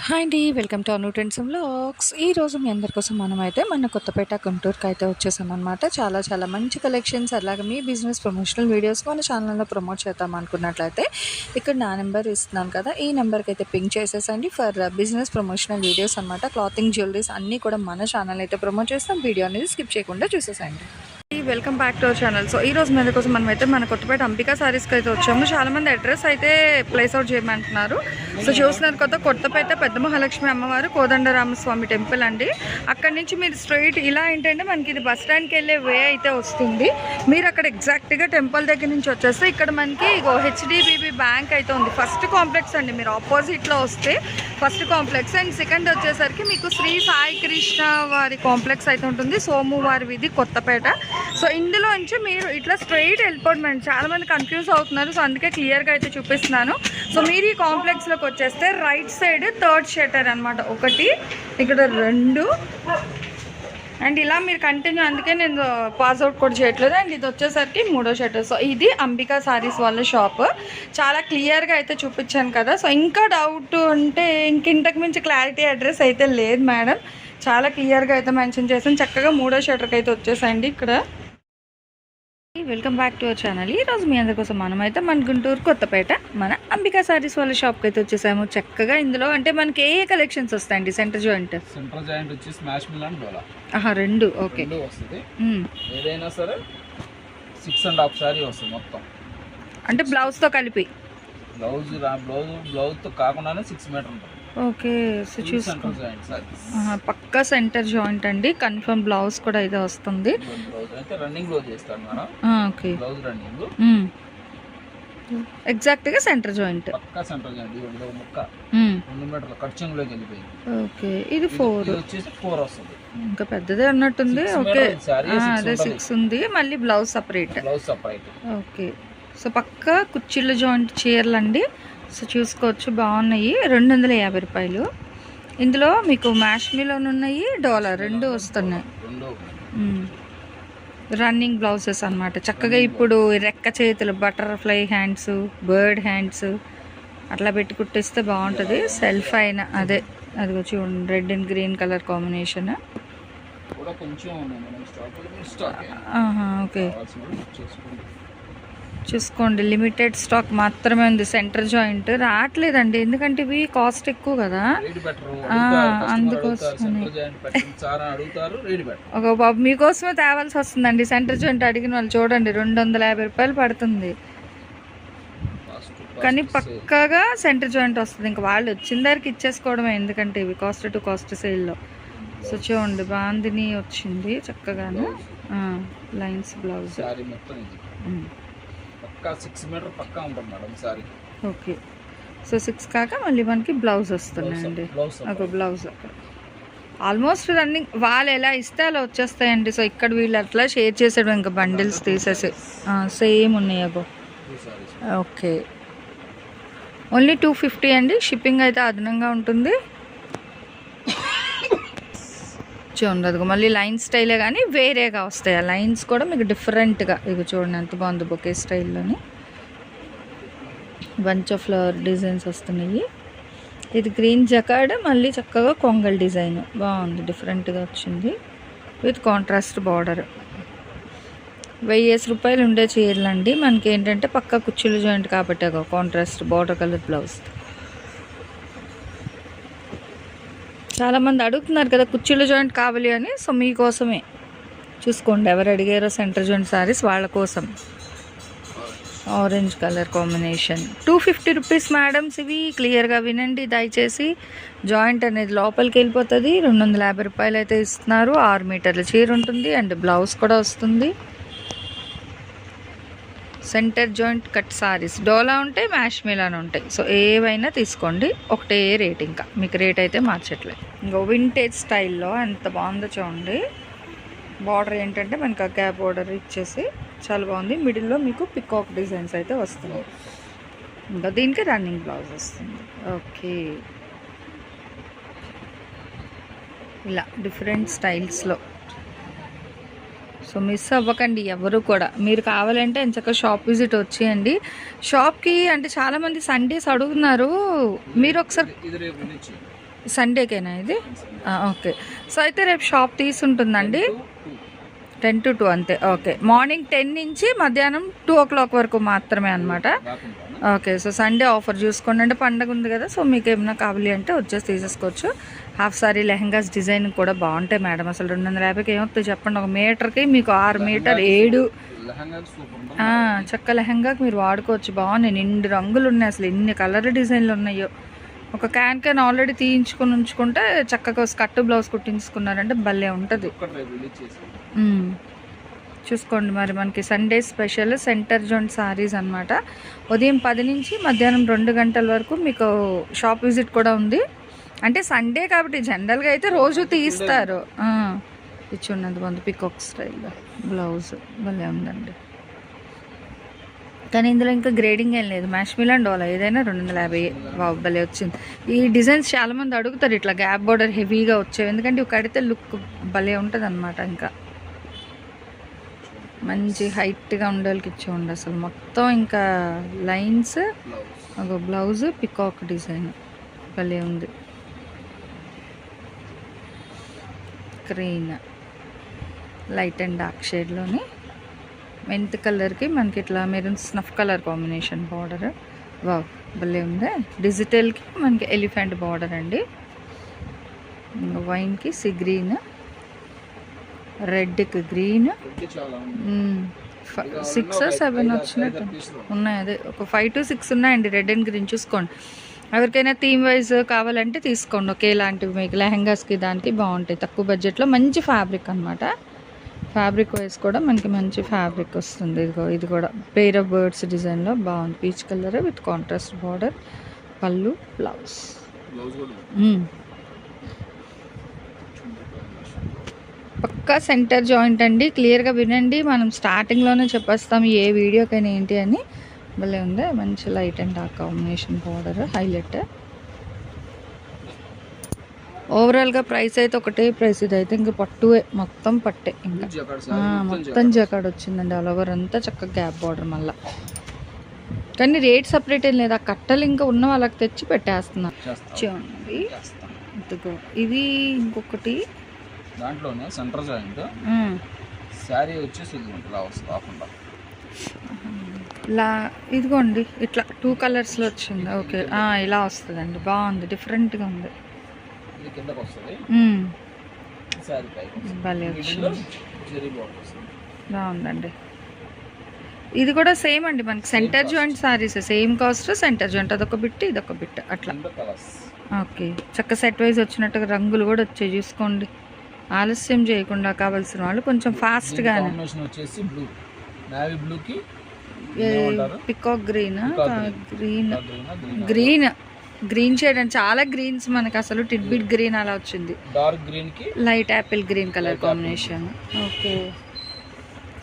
Hi అండి, welcome to Anu trends vlogs. ఈరోజు మీ అందరి కోసం మనమైతే మన కొత్తపేట గుంటూరుకి అయితే వచ్చేసామన్నమాట. చాలా మంచి కలెక్షన్స్, అలాగే మీ బిజినెస్ ప్రమోషనల్ వీడియోస్ మన ఛానల్లో ప్రమోట్ చేద్దాం అనుకున్నట్లయితే ఇక్కడ నా నెంబర్ ఇస్తున్నాను కదా, ఈ నెంబర్కి అయితే పింక్ చేసేసండి ఫర్ బిజినెస్ ప్రమోషనల్ వీడియోస్ అనమాట. క్లాతింగ్, జ్యువెలరీస్ అన్నీ కూడా మన ఛానల్ అయితే ప్రమోట్ చేస్తాం. వీడియో అనేది స్కిప్ చేయకుండా చూసేసండి. Welcome back to our channel. So ఈ రోజు మీద కోసం మనమైతే మన కొత్తపేట అంబికా సారీస్కి అయితే వచ్చాము. చాలా మంది అడ్రస్ అయితే ప్లేస్ అవుట్ చేయమంటున్నారు. సో చూస్తున్నారు కదా, కొత్తపేట పెద్ద మహాలక్ష్మి అమ్మవారు కోదండరామస్వామి టెంపుల్ అండి. అక్కడి నుంచి మీరు స్ట్రైట్ ఇలా ఏంటంటే మనకి ఇది బస్ స్టాండ్కి వెళ్ళే వే అయితే వస్తుంది. మీరు అక్కడ ఎగ్జాక్ట్గా టెంపుల్ దగ్గర నుంచి వచ్చేస్తే ఇక్కడ మనకి హెచ్డిబిబి బ్యాంక్ అయితే ఉంది. ఫస్ట్ కాంప్లెక్స్ అండి, మీరు ఆపోజిట్లో వస్తే ఫస్ట్ కాంప్లెక్స్. అండ్ సెకండ్ వచ్చేసరికి మీకు శ్రీ సాయి కృష్ణ వారి కాంప్లెక్స్ అయితే ఉంటుంది, సోమువారి వీధి కొత్తపేట. సో ఇందులో నుంచి మీరు ఇట్లా స్ట్రైట్ వెళ్ళిపోవడం. చాలా మంది కన్ఫ్యూజ్ అవుతున్నారు, సో అందుకే క్లియర్గా అయితే చూపిస్తున్నాను. సో మీరు ఈ కాంప్లెక్స్లోకి వచ్చేస్తే రైట్ సైడ్ థర్డ్ షట్టర్ అనమాట, ఒకటి ఇక్కడ 2 అండ్ ఇలా మీరు కంటిన్యూ, అందుకే నేను పాస్అవుట్ కూడా చేయట్లేదు. అండ్ ఇది వచ్చేసరికి 3వ షట్టర్. సో ఇది అంబికా సారీస్ వాళ్ళ షాప్. చాలా క్లియర్గా అయితే చూపించాను కదా. సో ఇంకా డౌట్ ఉంటే ఇంతకు మించి క్లారిటీ అడ్రస్ అయితే లేదు మేడం, చాలా క్లియర్గా అయితే మెన్షన్ చేసాను. చక్కగా 3వ షట్టర్కి అయితే వచ్చేసండి ఇక్కడ. Welcome back to our channel. ఈరోజు మీ అందరి కోసం మనమైతే మన గుంటూరు కొత్తపేట మన అంబికా సారీస్ వాళ్ళ షాప్కి అయితే వచ్చేసాము. చక్కగా ఇందులో అంటే మనకి ఏ కలెక్షన్స్ వస్తాయండి? సెంటర్ జాయింట్ వచ్చి స్మాష్ మిల్ అండ్ డోలా. 2 ఓకే వస్తుంది. ఏదైనా సరే 6.5 సారీ వస్తుంది మొత్తం, అంటే బ్లౌజ్తో కలిపి. బ్లౌజ్తో కాకుండానే 6 మీటర్ ఉంటుంది. ఓకే, సో చూసుకో పక్కా సెంటర్ జాయింట్ అండి. కన్ఫర్మ్ బ్లౌజ్ కూడా అయితే వస్తుంది. ఓకే, ఎగ్జాక్ట్గా సెంటర్ జాయింట్. ఓకే, ఇది 4 వస్తుంది. ఇంకా పెద్దదే ఉన్నట్టుంది. ఓకే, అదే 6 ఉంది, మళ్ళీ బ్లౌజ్ సపరేట్. ఓకే, సో పక్కా కుర్చీల జాయింట్ చీరలు అండి. సో చూసుకోవచ్చు, బాగున్నాయి. 250 రూపాయలు. ఇందులో మీకు మ్యాష్మీలోనే ఉన్నాయి, డోలర్ 2 వస్తున్నాయి. రన్నింగ్ బ్లౌజెస్ అనమాట. చక్కగా ఇప్పుడు రెక్క చేతులు, బటర్ఫ్లై హ్యాండ్స్, బర్డ్ హ్యాండ్స్ అట్లా పెట్టి కుట్టిస్తే బాగుంటుంది. సెల్ఫ్ అయినా అదే, అది చూడండి, red and green colour combination. Okay, చూసుకోండి, లిమిటెడ్ స్టాక్ మాత్రమే ఉంది. సెంటర్ జాయింట్ రావట్లేదండి, ఎందుకంటే ఇవి కాస్ట్ ఎక్కువ కదా, అందుకోసం ఒక బాబు మీకోసమే తేవాల్సి వస్తుందండి. సెంటర్ జాయింట్ అడిగిన వాళ్ళు చూడండి, 250 రూపాయలు పడుతుంది. కానీ పక్కాగా సెంటర్ జాయింట్ వస్తుంది. ఇంకా వాళ్ళు వచ్చిన దానికి ఇచ్చేసుకోవడమే, ఎందుకంటే ఇవి కాస్ట్ టు కాస్ట్ సేల్లో. సో చూడండి, బాందిని వచ్చింది చక్కగాను, లైన్స్ బ్లౌజ్. ఓకే, సో 6 కాక మళ్ళీ మనకి బ్లౌజ్ వస్తున్నాయండి. ఒక బ్లౌజ్ అక్కడ ఆల్మోస్ట్ రన్నింగ్, వాళ్ళు ఎలా ఇస్తే అలా వచ్చేస్తాయండి. సో ఇక్కడ వీళ్ళు అట్లా షేర్ చేసాడు, ఇంకా బండిల్స్ తీసేసి సేమ్ ఉన్నాయి అగో. ఓకే, ఓన్లీ 250 అండి. షిప్పింగ్ అయితే అదనంగా ఉంటుంది. చూడండి, మళ్ళీ లైన్ స్టైలే కానీ వేరేగా వస్తాయి. ఆ లైన్స్ కూడా మీకు డిఫరెంట్గా, ఇక చూడండి ఎంత బాగుంది. బొకే స్టైల్లోని బంచ్ ఆఫ్ ఫ్లవర్ డిజైన్స్ వస్తున్నాయి. ఇది గ్రీన్ జకార్డ్, మళ్ళీ చక్కగా కొంగల్ డిజైన్ బాగుంది, డిఫరెంట్గా వచ్చింది విత్ కాంట్రాస్ట్ బార్డర్. 1000 రూపాయలు ఉండే చీరలు అండి. మనకి ఏంటంటే పక్కా కుర్చీల జాయింట్ కాబట్టి కాంట్రాస్ట్ బార్డర్ కలర్ బ్లౌజ్. చాలామంది అడుగుతున్నారు కదా కుర్చీల జాయింట్ కావాలి అని, సో మీకోసమే చూసుకోండి. ఎవరు అడిగారో సెంటర్ జాయింట్ సారీస్ వాళ్ళ కోసం. Orange colour combination, 250 rupees madams. ఇవి క్లియర్గా వినండి దయచేసి. జాయింట్ అనేది లోపలికి వెళ్ళిపోతుంది. 250 రూపాయలు అయితే ఇస్తున్నారు. 6 మీటర్ల చీర ఉంటుంది అండ్ బ్లౌజ్ కూడా వస్తుంది. సెంటర్ జాయింట్ కట్ సారీస్ డోలా ఉంటాయి, మ్యాష్మీలానే ఉంటాయి. సో ఏవైనా తీసుకోండి, ఒకటే రేట్, ఇంకా మీకు రేట్ అయితే మార్చట్లేదు. ఇంకా వింటేజ్ స్టైల్లో ఎంత బాగుందో చూడండి. బార్డర్ ఏంటంటే మనకి ఆ గ్యాప్ బార్డర్ ఇచ్చేసి చాలా బాగుంది. మిడిల్లో మీకు పికాక్ డిజైన్స్ అయితే వస్తుంది. ఇంకా దీనికి రన్నింగ్ బ్లౌజ్ వస్తుంది. ఓకే, ఇలా డిఫరెంట్ స్టైల్స్లో. సో మిస్ అవ్వకండి ఎవరు కూడా. మీరు కావాలంటే ఎంచక్క షాప్ విజిట్ వచ్చేయండి. షాప్కి అంటే చాలామంది సండేస్ అడుగుతున్నారు. మీరు ఒకసారి సండేకేనా ఇది? ఓకే. సో అయితే రేపు షాప్ తీసుంటుందండి 10 to 2 అంతే. ఓకే, మార్నింగ్ 10 నుంచి మధ్యాహ్నం 2 o'clock వరకు మాత్రమే అనమాట. ఓకే, సో సండే ఆఫర్ చూసుకోండి. అంటే పండగ ఉంది కదా, సో మీకు ఏమైనా కావాలి అంటే వచ్చేసి తీసేసుకోవచ్చు. హాఫ్ సారీ లెహంగాస్ డిజైన్ కూడా బాగుంటాయి మేడం. అసలు 250కి ఏమవుతుంది చెప్పండి? 1 మీటర్కి మీకు 6 మీటర్ 7 చక్క లెహంగాకి మీరు వాడుకోవచ్చు. బాగున్నాయి, నిండు రంగులు ఉన్నాయి. అసలు ఎన్ని కలర్ డిజైన్లు ఉన్నాయో. ఒక క్యాన్ ఆల్రెడీ తీయించుకొని ఉంచుకుంటే చక్కగా స్కర్ట్ బ్లౌజ్ కుట్టించుకున్నారంటే భలే ఉంటుంది. చూసుకోండి. మరి మనకి Sunday special centre zone saris అనమాట. ఉదయం 10 నుంచి మధ్యాహ్నం 2 గంటల వరకు మీకు షాప్ విజిట్ కూడా ఉంది. అంటే సండే కాబట్టి జనరల్గా అయితే రోజు తీస్తారు. ఇచ్చి ఉన్నది బాగుంది, పికాక్ స్టైల్లో బ్లౌజ్ భలే ఉందండి. కానీ ఇందులో ఇంకా గ్రేడింగ్ ఏం లేదు. మ్యాష్మిల్ అండ్ డోలా ఏదైనా 250. వావ్, భలే వచ్చింది. ఈ డిజైన్స్ చాలామంది అడుగుతారు ఇట్లా గ్యాప్ బార్డర్ హెవీగా వచ్చేవి, ఎందుకంటే ఇవి కడితే లుక్ భలే ఉంటుంది అనమాట. ఇంకా మంచి హైట్గా ఉండేళ్ళకి ఇచ్చేయండి. అసలు మొత్తం ఇంకా లైన్స్, ఒక బ్లౌజ్ పికాక్ డిజైన్ భలే ఉంది. గ్రీన్ లైట్ అండ్ డార్క్ షేడ్లోని మెంత్ కలర్కి మనకి ఇట్లా maroon snuff colour combination border. Wow, భలే ఉంది. డిజిటల్కి మనకి ఎలిఫెంట్ బార్డర్ అండి. వైన్కి సీ గ్రీన్, రెడ్కి గ్రీన్, 6 or 7 వచ్చినట్టు ఉన్నాయి. అదే ఒక 5 to 6 ఉన్నాయండి రెడ్ అండ్ గ్రీన్. చూసుకోండి, ఎవరికైనా థీమ్ వైజ్ కావాలంటే తీసుకోండి. ఒకేలాంటివి మీకు లెహంగాస్కి దానికి బాగుంటాయి. తక్కువ బడ్జెట్లో మంచి ఫ్యాబ్రిక్ అనమాట. ఫ్యాబ్రిక్ వైజ్ కూడా మనకి మంచి ఫ్యాబ్రిక్ వస్తుంది. ఇది కూడా పెయిర్ ఆఫ్ బర్డ్స్ డిజైన్లో బాగుంది. Peach colour with contrast border, పళ్ళు, బ్లౌజ్. పక్కా సెంటర్ జాయింట్ అండి. క్లియర్గా వినండి, మనం స్టార్టింగ్లోనే చెప్పేస్తాం ఏ వీడియోకైనా ఏంటి అని. భలే ఉంది, మంచి light and dark combination border highlight. ఓవరాల్గా ప్రైస్ అయితే ఒకటే ప్రైస్. ఇది అయితే ఇంకా పట్టువే, మొత్తం పట్టే. ఇంకా మొత్తం జకాడ్ వచ్చిందండి. ఆల్ ఓవర్ అంతా చక్కగా గ్యాప్ బార్డర్ మళ్ళీ. కానీ రేట్ సపరేట్ ఏం లేదు. ఆ కట్టలు ఇంకా ఉన్న వాళ్ళకి తెచ్చి పెట్టేస్తున్నా. చూడండి, ఇదిగో ఇది ఇంకొకటి దాంట్లోనే సెంటర్ జాయింట్ శారీ వచ్చేసి ఇదిగోండి ఇట్లా 2 కలర్స్లో వచ్చింది. ఓకే, ఇలా వస్తుందండి. బాగుంది, డిఫరెంట్గా ఉంది. భలే వచ్చింది, బాగుందండి. ఇది కూడా సేమ్ అండి, మనకి centre joint saris same cost. Centre joint అదొక బిట్, ఇదొక బిట్ అట్లా. ఓకే, చక్క సెట్ వైజ్ వచ్చినట్టుగా రంగులు కూడా వచ్చాయి. చూసుకోండి, ఆలస్యం చేయకుండా కావాల్సిన వాళ్ళు కొంచెం ఫాస్ట్గానే. Peacock green, green green shade అండి. చాలా గ్రీన్స్ మనకి అసలు టిడ్బిట్ గ్రీన్ అలా వచ్చింది. డార్క్ గ్రీన్ కి light apple green colour combination. Okay,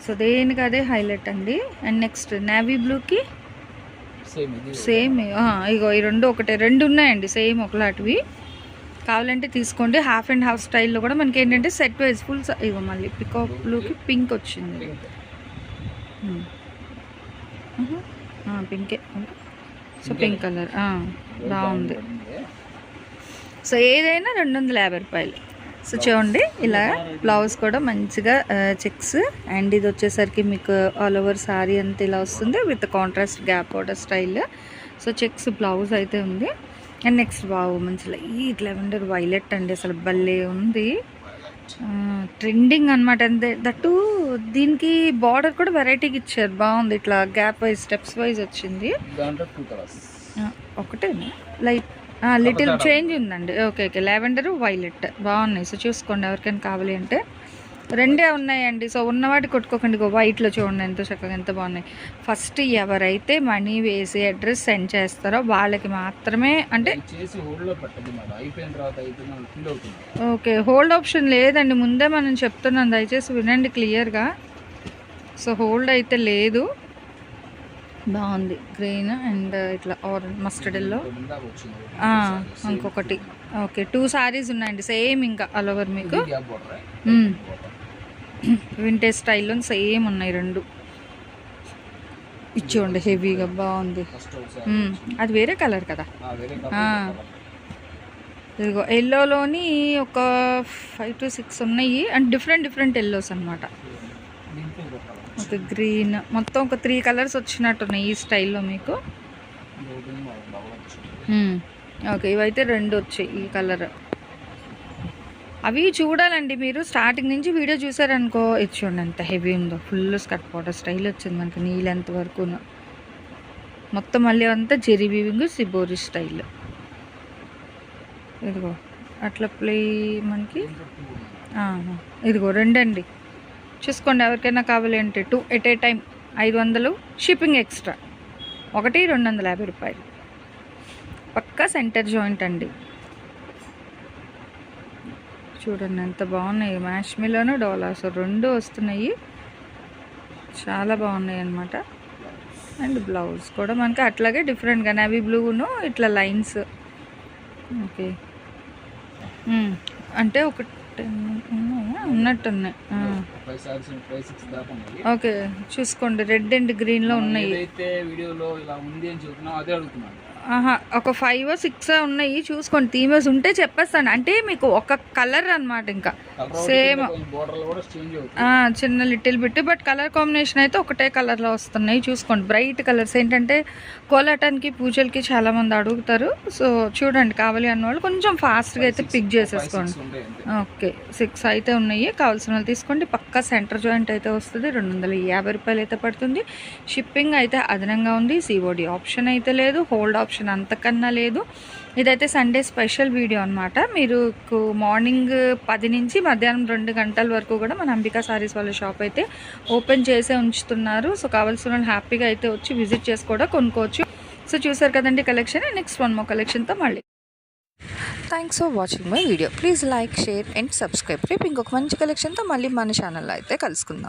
so దేనికి అదే హైలైట్ అండి. అండ్ నెక్స్ట్ నేవీ బ్లూకి సేమ్. ఇగో ఈ రెండు ఒకటే, 2 ఉన్నాయండి సేమ్ ఒకలాంటివి. కావాలంటే తీసుకోండి. హాఫ్ అండ్ హాఫ్ స్టైల్లో కూడా మనకి ఏంటంటే సెట్ వైజ్ ఫుల్. ఇగో మళ్ళీ పికాక్ బ్లూకి పింక్ వచ్చింది. పింకే, సో పింక్ కలర్ బాగుంది. సో ఏదైనా 250 రూపాయలు. సో చూడండి, ఇలా బ్లౌజ్ కూడా మంచిగా చెక్స్. అండ్ ఇది వచ్చేసరికి మీకు ఆల్ ఓవర్ సారీ అంతా ఇలా వస్తుంది with contrast gap border style. So checks blouse అయితే ఉంది. అండ్ నెక్స్ట్ బాగు మంచి లైట్ లెవెండర్ వైలెట్ అండి. అసలు భలే ఉంది, ట్రెండింగ్ అనమాట. అంతే దట్టు దీనికి బార్డర్ కూడా వెరైటీకి ఇచ్చారు. బాగుంది, ఇట్లా గ్యాప్ వైజ్ స్టెప్స్ వైజ్ వచ్చింది. ఒకటేనా లైట్ లిటిల్ చేంజ్ ఉందండి. ఓకే, లెవెండర్ వైలెట్ బాగున్నాయి. సో చూసుకోండి, ఎవరికైనా కావాలి అంటే 2 ఉన్నాయండి. సో ఉన్నవాటి కొట్టుకోకండి. వైట్లో చూడండి ఎంత చక్కగా, ఎంత బాగున్నాయి. ఫస్ట్ ఎవరైతే మనీ వేసి అడ్రస్ సెండ్ చేస్తారో వాళ్ళకి మాత్రమే. అంటే ఓకే, హోల్డ్ ఆప్షన్ లేదండి, ముందే మనం చెప్తున్నాం, దయచేసి వినండి క్లియర్గా. సో హోల్డ్ అయితే లేదు. బాగుంది, గ్రీన్ అండ్ ఇట్లా ఆరెంజ్ మస్టర్డ్ ఎల్లో. ఇంకొకటి ఓకే, 2 సారీస్ ఉన్నాయండి సేమ్. ఇంకా ఆల్ ఓవర్ మీకు వింటేజ్ స్టైల్లో సేమ్ ఉన్నాయి 2. ఇచ్చేయండి, హెవీగా బాగుంది. అది వేరే కలర్ కదా. ఇదిగో ఎల్లోలోని ఒక 5 to 6 ఉన్నాయి అండ్ డిఫరెంట్ ఎల్లోస్ అనమాట. దీంట్లో పెట్టాలి. ఒక గ్రీన్, మొత్తం ఒక 3 కలర్స్ వచ్చినట్టున్నాయి ఈ స్టైల్లో మీకు. ఓకే, ఇవైతే 2 వచ్చాయి ఈ కలర్. అవి చూడాలండి మీరు, స్టార్టింగ్ నుంచి వీడియో చూసారనుకో. ఇది చూడండి ఎంత హెవీ ఉందో, ఫుల్ స్కర్ట్ బార్డర్ స్టైల్ వచ్చింది మనకి నీ లెంత్ వరకు. మొత్తం మళ్ళీ అంతా జెరీ వీవింగ్ సిబోరి స్టైల్. ఇదిగో అట్లా ప్లే మనకి. ఇదిగో 2 అండి, చూసుకోండి ఎవరికైనా కావాలి అంటే. 2 at a time 500, shipping extra. ఒకటి 250 రూపాయలు. పక్కా సెంటర్ జాయింట్ అండి. చూడండి ఎంత బాగున్నాయి. మ్యాష్మిలోను డోలాస్ 2 వస్తున్నాయి, చాలా బాగున్నాయి అన్నమాట. అండ్ బ్లౌజ్ కూడా మనకి అట్లాగే డిఫరెంట్గా నేవీ బ్లూను ఇట్లా లైన్స్. ఓకే, అంటే ఒక 10 ఉన్నాయా, ఉన్నట్టున్నాయి. ఓకే, చూసుకోండి రెడ్ అండ్ గ్రీన్లో ఉన్నాయి. వీడియోలో ఇలా ఉంది అని చెప్తున్నావు, అదే అడుగుతున్నాను. ఒక 5 or 6 ఉన్నాయి, చూసుకోండి. థీమర్స్ ఉంటే చెప్పేస్తాను. అంటే మీకు ఒక కలర్ అనమాట, ఇంకా సేమ్ చిన్న little bit, but colour combination అయితే ఒకటే కలర్లో వస్తున్నాయి. చూసుకోండి బ్రైట్ కలర్స్. ఏంటంటే కోలాటానికి పూజలకి చాలా మంది అడుగుతారు. సో చూడండి, కావాలి అన్నవాళ్ళు కొంచెం ఫాస్ట్గా అయితే పిక్ చేసేసుకోండి. ఓకే, 6 అయితే ఉన్నాయి, కావాల్సిన వాళ్ళు తీసుకోండి. పక్కా సెంటర్ జాయింట్ అయితే వస్తుంది. 250 రూపాయలు అయితే పడుతుంది. షిప్పింగ్ అయితే అదనంగా ఉంది. సిఓడి ఆప్షన్ అయితే లేదు, హోల్డ్ ఆప్షన్ అంతకన్నా లేదు. ఇదైతే సండే స్పెషల్ వీడియో అనమాట. మీరు మార్నింగ్ 10 నుంచి మధ్యాహ్నం 2 గంటల వరకు కూడా మన అంబికా సారీస్ వాళ్ళ షాప్ అయితే ఓపెన్ చేసే ఉంచుతున్నారు. సో కావాల్సిన వాళ్ళు హ్యాపీగా అయితే వచ్చి విజిట్ చేసి కూడా కొనుక్కోవచ్చు. సో చూసారు కదండి కలెక్షన్. నెక్స్ట్ 1 more కలెక్షన్తో మళ్ళీ. Thanks for watching my video. Please like, share and subscribe. రేపు ఇంకొక మంచి కలెక్షన్తో మళ్ళీ మన ఛానల్లో అయితే కలుసుకుందాం.